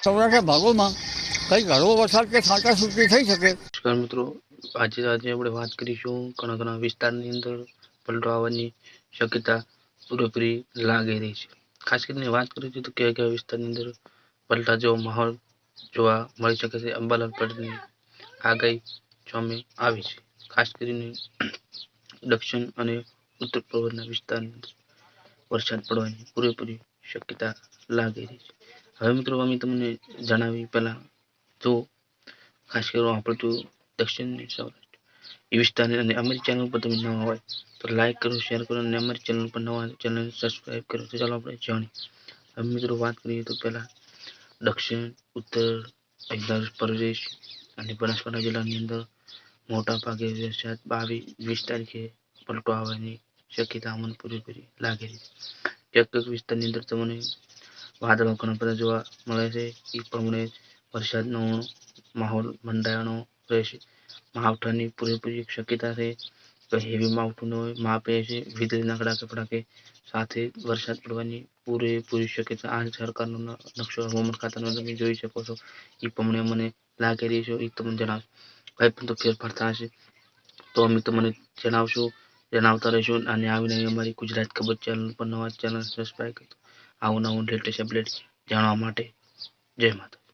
સૌરાષ્ટ્રના ભાગોમાં કંઈક હળવો વરસાદ કે છાંટાછૂટી થઈ શકે. નમસ્કાર મિત્રો, આજે આપણે વાત કરીશું ઘણા ઘણા વિસ્તારની અંદર પલટો આવવાની શક્યતા પૂરેપૂરી લાગી રહી છે. ખાસ કરીને વાત કરીશું તો કયા કયા વિસ્તારની અંદર પલટા જેવો માહોલ જોવા મળી શકે છે. અંબાલાલ પટેલની આગાહી સામે આવી છે. ખાસ કરીને દક્ષિણ અને ઉત્તર પૂર્વના વિસ્તારની અંદર વરસાદ પડવાની પૂરેપૂરી શક્યતા લાગી રહી છે. હવે મિત્રો અમે તમને જણાવી પહેલા જો ખાસ કરીને આપણે તો દક્ષિણની સૌરાષ્ટ્ર એ વિસ્તારની અને અમારી ચેનલ પર તમે નવા હોય તો લાઈક કરો, શેર કરો અને અમારી ચેનલ પર નવા ચેનલ સબસ્ક્રાઈબ કરો. તો ચાલો આપણે જાણીએ. હવે મિત્રો વાત કરીએ તો પહેલા દક્ષિણ, ઉત્તર, આંધ્ર પ્રદેશ અને બનાસકાંઠા જિલ્લાની અંદર મોટા ભાગે વરસાદ 22-20 તારીખે પલટો આવવાની શક્યતા અમને પૂરેપૂરી લાગી રહી છે. ક્યાંક વિસ્તારની અંદર તમને વાદળો ઘણા બધા જોવા મળે છે. એ પ્રમાણે વરસાદનો માહોલ મંડાણો રહેશે. માવઠાની પૂરેપૂરી શક્યતા છે. તો હેવી માવઠું ન હોય, માપે છે વીજળીના કડાકે ફડાકે સાથે વરસાદ પડવાની પૂરેપૂરી શક્યતા આ સરકારનો નકશો હવામાન ખાતાનો તમે જોઈ શકો છો. એ પ્રમાણે મને લાગી રહી છે. એ તમને જણાવશો. કંઈ પણ તો ફેરફાર થશે તો અમે તમને જણાવતા રહીશું. અને આવીને અમારી ગુજરાત ખબર ચેનલ પર નવા ચેનલ સબસ્ક્રાઈબ કરો. આવું નવું લેટેસ્ટ અપડેટ જાણવા માટે. જય માતા.